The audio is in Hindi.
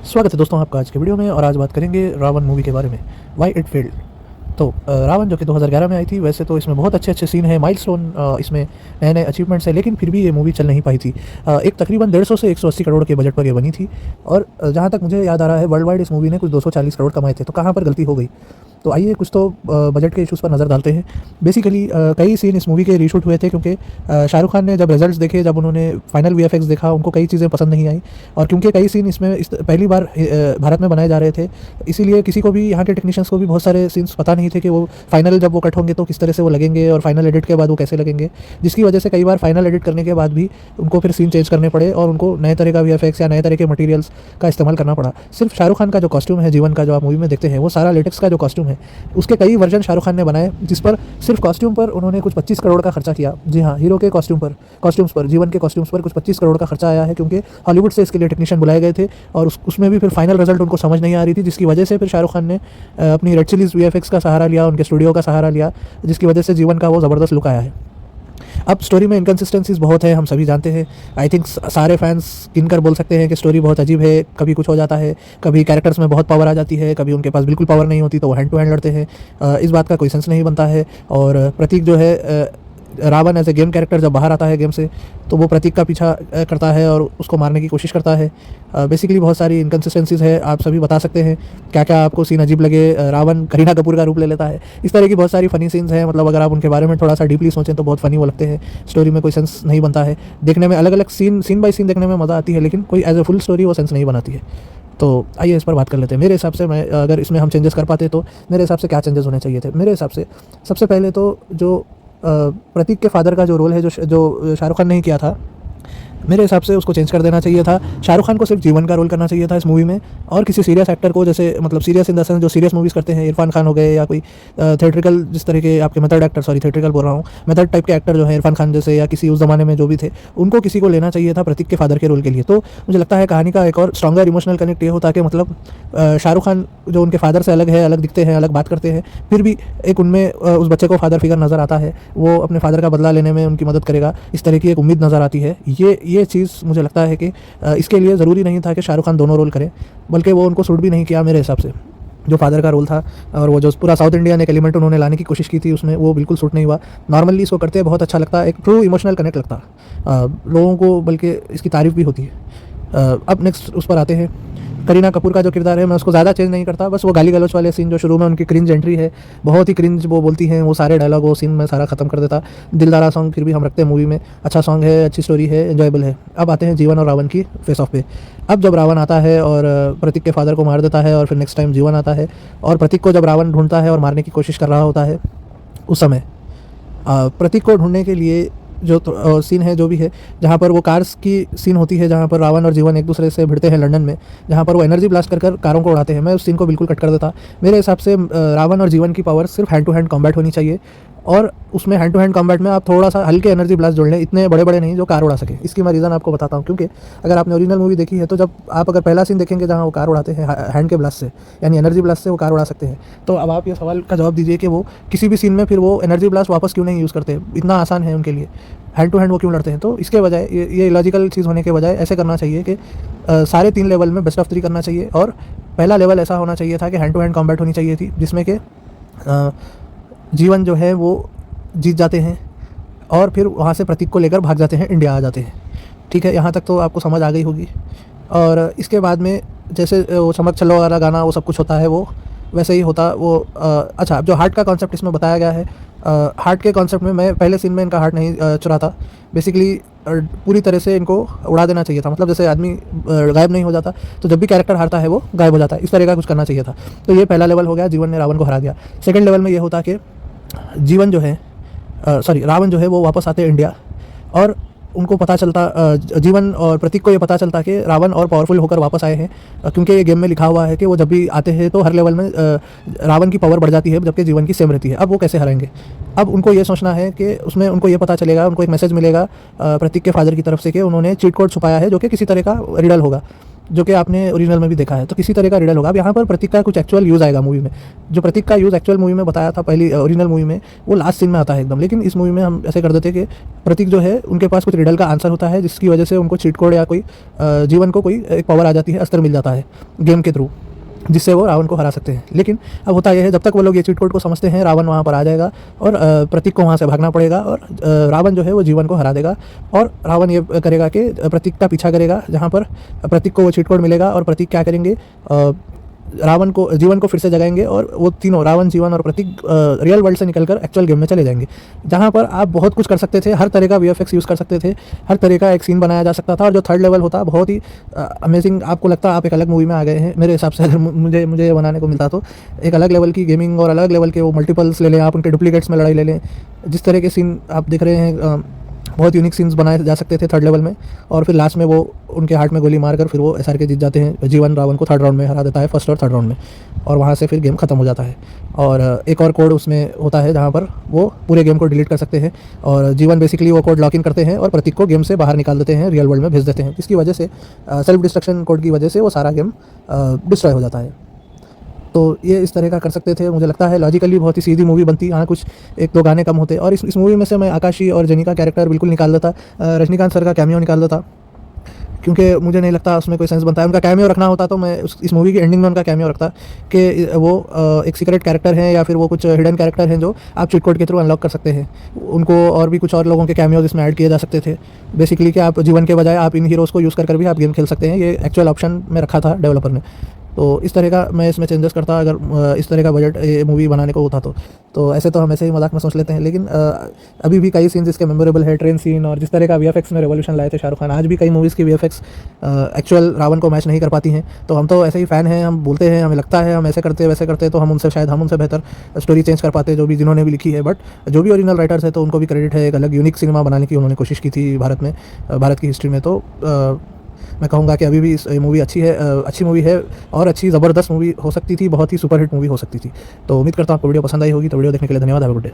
स्वागत है दोस्तों आपका आज के वीडियो में। और आज बात करेंगे रावण मूवी के बारे में, वाई इट फेल्ड। तो रावण जो कि 2011 में आई थी, वैसे तो इसमें बहुत अच्छे अच्छे सीन हैं, माइलस्टोन इसमें नए नए अचीवमेंट्स हैं, लेकिन फिर भी ये मूवी चल नहीं पाई थी। एक तकरीबन 150 से 180 करोड़ के बजट पर ये बनी थी। और जहाँ तक मुझे याद आ रहा है, वर्ल्ड वाइड इस मूवी ने कुछ 240 करोड़ कमाए थे। तो कहाँ पर गलती हो गई? तो आइए कुछ तो बजट के इशूज़ पर नज़र डालते हैं। बेसिकली कई सीन इस मूवी के रीशूट हुए थे, क्योंकि शाहरुख खान ने जब रिजल्ट्स देखे, जब उन्होंने फाइनल वीएफएक्स देखा, उनको कई चीज़ें पसंद नहीं आई। और क्योंकि कई सीन इसमें पहली बार भारत में बनाए जा रहे थे, इसीलिए किसी को भी, यहाँ के टेक्नीशियंस को भी बहुत सारे सीन्स पता नहीं थे कि वो फाइनल जब वो कट होंगे तो किस तरह से वो लगेंगे, और फाइनल एडिट के बाद वो कैसे लगेंगे। जिसकी वजह से कई बार फाइनल एडिट करने के बाद भी उनको फिर सीन चेंज करने पड़े, और उनको नए तरह का वीएफएक्स या नए तरह के मटेरियल्स का इस्तेमाल करना पड़ा। सिर्फ शाहरुख खान का जो कॉस्ट्यूम है, जीवन का, जो आप मूवी में देखते हैं, वो सारा लेटेक्स का जो कॉस्ट्यूम है, उसके कई वर्जन शाहरुख खान ने बनाए, जिस पर सिर्फ कॉस्ट्यूम पर उन्होंने कुछ 25 करोड़ का खर्चा किया। जी हाँ, हीरो के कॉस्ट्यूम्स पर, जीवन के कॉस्ट्यूम्स पर कुछ 25 करोड़ का खर्चा आया है, क्योंकि हॉलीवुड से इसके लिए टेक्नीशियन बुलाए गए थे, और उसमें भी फिर फाइनल रिजल्ट उनको समझ नहीं आ रही थी, जिसकी वजह से फिर शाहरुख खान ने अपनी रेड चिलीज वीएफएक्स का सहारा लिया, उनके स्टूडियो का सहारा लिया, जिसकी वजह से जीवन का वो ज़बरदस्त लुक आया है। अब स्टोरी में इनकन्सिस्टेंसीज बहुत है, हम सभी जानते हैं। आई थिंक सारे फैंस गिनकर बोल सकते हैं कि स्टोरी बहुत अजीब है। कभी कुछ हो जाता है, कभी कैरेक्टर्स में बहुत पावर आ जाती है, कभी उनके पास बिल्कुल पावर नहीं होती, तो वो हैंड टू हैंड लड़ते हैं। इस बात का कोई सेंस नहीं बनता है। और प्रतीक जो है, Ravan as a game character जब बाहर आता है गेम से, तो वो प्रतीक का पीछा करता है और उसको मारने की कोशिश करता है। बेसिकली बहुत सारी इनकन्सिस्टेंसीज है। आप सभी बता सकते हैं क्या क्या आपको सीन अजीब लगे। रावण करीना कपूर का रूप ले लेता है, इस तरह की बहुत सारी फ़नी सीन्स हैं। मतलब अगर आप उनके बारे में थोड़ा सा डीपली सोचें तो बहुत फ़नी वो लगते हैं। स्टोरी में कोई सेंस नहीं बनता है। देखने में अलग अलग सीन बाई सीन देखने में मज़ा आती है, लेकिन कोई एज ए फुल स्टोरी वो सेंस नहीं बनाती है। तो आइए इस पर बात कर लेते हैं। मेरे हिसाब से, मैं अगर इसमें हम चेंजेस कर पाते तो मेरे हिसाब से क्या चेंजेस होने चाहिए थे। मेरे हिसाब से सबसे पहले तो जो प्रतीक के फादर का जो रोल है, जो शाहरुख खान ने किया था, मेरे हिसाब से उसको चेंज कर देना चाहिए था। शाहरुख खान को सिर्फ जीवन का रोल करना चाहिए था इस मूवी में, और किसी सीरियस एक्टर को, जैसे मतलब सीरियस इन द सेंस जो सीरियस मूवीज़ करते हैं, इरफान खान हो गए, या कोई थिएट्रिकल, जिस तरह के आपके मेथड एक्टर, सॉरी थिएट्रिकल बोल रहा हूँ, मेथड टाइप के एक्टर जो है इरफान खान जैसे, या किसी उस ज़माने में जो भी थे, उनको किसी को लेना चाहिए था प्रतीक के फादर के रोल के लिए। तो मुझे लगता है कहानी का एक और स्ट्रॉन्गर इमोशनल कनेक्ट ये होता कि मतलब शाहरुख खान जो उनके फादर से अलग है, अलग दिखते हैं, अलग बात करते हैं, फिर भी एक उनमें उस बच्चे को फादर फिगर नज़र आता है, वो अपने फादर का बदला लेने में उनकी मदद करेगा, इस तरह की एक उम्मीद नज़र आती है। ये चीज़ मुझे लगता है कि इसके लिए ज़रूरी नहीं था कि शाहरुख खान दोनों रोल करें, बल्कि वो उनको सूट भी नहीं किया मेरे हिसाब से। जो फादर का रोल था, और वो जो पूरा साउथ इंडियन एक एलिमेंट उन्होंने लाने की कोशिश की थी उसमें, वो बिल्कुल सूट नहीं हुआ। नॉर्मली इसको करते बहुत अच्छा लगता, एक ट्रू इमोशनल कनेक्ट लगता लोगों को, बल्कि इसकी तारीफ़ भी होती है। अब नेक्स्ट उस पर आते हैं। करीना कपूर का जो किरदार है, मैं उसको ज़्यादा चेंज नहीं करता। बस वो गाली गलौच वाले सीन जो शुरू में उनकी क्रिंज एंट्री है, बहुत ही क्रिंज वो बोलती हैं, वो सारे डायलॉग वो सीन में सारा ख़त्म कर देता। दिलदारा सॉन्ग फिर भी हम रखते हैं मूवी में, अच्छा सॉन्ग है, अच्छी स्टोरी है, एंजॉयबल है। अब आते हैं जीवन और रावण की फेस ऑफ पे। अब जब रावण आता है और प्रतीक के फादर को मार देता है, और फिर नेक्स्ट टाइम जीवन आता है, और प्रतीक को जब रावण ढूंढता है और मारने की कोशिश कर रहा होता है, उस समय प्रतीक को ढूंढने के लिए जो सीन है, जो भी है, जहाँ पर वो कार्स की सीन होती है, जहाँ पर रावण और जीवन एक दूसरे से भिड़ते हैं लंदन में, जहाँ पर वो एनर्जी ब्लास्ट कर कारों को उड़ाते हैं, मैं उस सीन को बिल्कुल कट कर देता। मेरे हिसाब से रावण और जीवन की पावर सिर्फ हैंड टू हैंड कॉम्बैट होनी चाहिए, और उसमें हैंड टू हैंड कॉम्बैट में आप थोड़ा सा हल्के एनर्जी ब्लास्ट जोड़ लें, इतने बड़े बड़े नहीं जो कार उड़ा सके। इसकी मैं रीज़न आपको बताता हूँ, क्योंकि अगर आपने ओरिजिनल मूवी देखी है, तो जब आप अगर पहला सीन देखेंगे जहाँ वो कार उड़ाते हैं हैंड के ब्लास्ट से, यानी एनर्जी ब्लास्ट से वो कार उड़ा सकते हैं, तो अब आप ये सवाल का जवाब दीजिए कि वो किसी भी सीन में फिर वो एनर्जी ब्लास्ट वापस क्यों नहीं यूज़ करते? इतना आसान है उनके लिए, हैंड टू हैंड वो क्यों लड़ते हैं? तो इसके बजाय, ये लॉजिकल चीज़ होने के बजाय ऐसे करना चाहिए कि सारे 3 लेवल में बेस्ट ऑफ 3 करना चाहिए। और पहला लेवल ऐसा होना चाहिए था कि हैंड टू हैंड कॉम्बैट होनी चाहिए थी, जिसमें कि जीवन जो है वो जीत जाते हैं, और फिर वहाँ से प्रतीक को लेकर भाग जाते हैं, इंडिया आ जाते हैं। ठीक है, यहाँ तक तो आपको समझ आ गई होगी। और इसके बाद में जैसे वो चमक चलो वाला गाना, वो सब कुछ होता है, वो वैसे ही होता वो। अच्छा, जो हार्ट का कॉन्सेप्ट इसमें बताया गया है, हार्ट के कॉन्सेप्ट में मैं पहले सीन में इनका हार्ट नहीं चुराता। बेसिकली पूरी तरह से इनको उड़ा देना चाहिए था। मतलब जैसे आदमी गायब नहीं हो जाता, तो जब भी कैरेक्टर हारता है वो गायब हो जाता है, इस तरह का कुछ करना चाहिए था। तो ये पहला लेवल हो गया, जीवन ने रावण को हरा दिया। सेकंड लेवल में ये होता कि जीवन जो है, रावण जो है वो वापस आते इंडिया, और उनको पता चलता, जीवन और प्रतीक को ये पता चलता कि रावण और पावरफुल होकर वापस आए हैं, क्योंकि ये गेम में लिखा हुआ है कि वो जब भी आते हैं तो हर लेवल में रावण की पावर बढ़ जाती है, जबकि जीवन की सेम रहती है। अब वो कैसे हराएंगे? अब उनको ये सोचना है कि उसमें उनको ये पता चलेगा, उनको एक मैसेज मिलेगा प्रतीक के फादर की तरफ से कि उन्होंने चीट कोड छुपाया है, जो कि किसी तरह का रिडल होगा। जो कि आपने ओरिजिनल में भी देखा है। तो किसी तरह का रिडल होगा। अब यहाँ पर प्रतीक का कुछ एक्चुअल यूज़ आएगा मूवी में। जो प्रतीक का यूज़ एक्चुअल मूवी में बताया था पहली ओरिजिनल मूवी में, वो लास्ट सीन में आता है एकदम। लेकिन इस मूवी में हम ऐसे कर देते कि प्रतीक जो है उनके पास कुछ रिडल का आंसर होता है, जिसकी वजह से उनको चीट कोड या कोई जीवन को कोई एक पावर आ जाती है, अस्त्र मिल जाता है गेम के थ्रू, जिससे वो रावण को हरा सकते हैं। लेकिन अब होता यह है, जब तक वो लोग ये चीट कोड को समझते हैं, रावण वहाँ पर आ जाएगा और प्रतीक को वहाँ से भागना पड़ेगा और रावण जो है वो जीवन को हरा देगा। और रावण ये करेगा कि प्रतीक का पीछा करेगा, जहाँ पर प्रतीक को वो चीट कोड मिलेगा और प्रतीक क्या करेंगे, रावण को जीवन को फिर से जगाएंगे और वो तीनों रावण, जीवन और प्रतीक रियल वर्ल्ड से निकलकर एक्चुअल गेम में चले जाएंगे, जहाँ पर आप बहुत कुछ कर सकते थे। हर तरह का वीएफएक्स यूज़ कर सकते थे, हर तरह का एक सीन बनाया जा सकता था। और जो थर्ड लेवल होता बहुत ही अमेजिंग, आपको लगता आप एक अलग मूवी में आ गए हैं। मेरे हिसाब से अगर मुझे बनाने को मिलता तो एक अलग लेवल की गेमिंग और अलग लेवल के वो मल्टीपल्स ले लें, आप उनके डुप्लीकेट्स में लड़ाई ले लें। जिस तरह के सीन आप देख रहे हैं, बहुत यूनिक सीन्स बनाए जा सकते थे थर्ड लेवल में। और फिर लास्ट में वो उनके हार्ट में गोली मारकर फिर वो एसआरके जीत जाते हैं। जीवन रावण को थर्ड राउंड में हरा देता है, फर्स्ट और थर्ड राउंड में, और वहाँ से फिर गेम खत्म हो जाता है। और एक और कोड उसमें होता है जहाँ पर वो पूरे गेम को डिलीट कर सकते हैं और जीवन बेसिकली वो कोड लॉक इन करते हैं और प्रतीक को गेम से बाहर निकाल देते हैं, रियल वर्ल्ड में भेज देते हैं, जिसकी वजह से सेल्फ डिस्ट्रक्शन कोड की वजह से वो सारा गेम डिस्ट्रॉय हो जाता है। तो ये इस तरह का कर सकते थे। मुझे लगता है लॉजिकली बहुत ही सीधी मूवी बनती। हाँ, कुछ एक दो गाने कम होते और इस मूवी में से मैं आकाशी और जनी का कैरेक्टर बिल्कुल निकाल देता, रजनीकांत सर का कैमियो निकाल देता, क्योंकि मुझे नहीं लगता उसमें कोई सेंस बनता है। उनका कैमियो रखना होता तो मैं इस मूवी की एंडिंग में उनका कैमियो रखता कि वो एक सीक्रेट कैरेक्टर है या फिर वो कुछ हिडन कैरेक्टर हैं जो आप चीट कोड के थ्रू अनलॉक कर सकते हैं। उनको और भी कुछ और लोगों के कैमियोज इसमें ऐड किए जा सकते थे। बेसिकली कि आप जीवन के बजाय आप इन हीरोज़ को यूज़ कर भी आप गेम खेल सकते हैं। ये एक्चुअल ऑप्शन में रखा था डेवलपर ने। तो इस तरह का मैं इसमें चेंजेस करता अगर इस तरह का बजट ये मूवी बनाने को होता तो ऐसे तो हम ऐसे ही मजाक में सोच लेते हैं, लेकिन अभी भी कई सीन्स इसके मेमोरेबल है। ट्रेन सीन और जिस तरह का वीएफएक्स में रेवोल्यूशन लाए थे शाहरुख खान, आज भी कई मूवीज़ की वीएफएक्स एक्चुअल रावण को मैच नहीं कर पाती हैं। तो हम तो ऐसे ही फ़ैन हैं, हम बोलते हैं, हमें लगता है हम ऐसे करते वैसे करते तो हम उनसे बेहतर स्टोरी चेंज कर पाते जो भी जिन्होंने भी लिखी है। बट जो भी ओरिजिनल राइटर्स है तो उनको भी क्रेडिट है। एक अलग यूनिक सिनेमा बनाने की उन्होंने कोशिश की थी भारत में, भारत की हिस्ट्री में। तो मैं कहूँगा कि अभी भी ये मूवी अच्छी मूवी है और अच्छी ज़बरदस्त मूवी हो सकती थी, बहुत ही सुपरहिट मूवी हो सकती थी। तो उम्मीद करता हूँ आपको वीडियो पसंद आई होगी। तो वीडियो देखने के लिए धन्यवाद। Have a good day.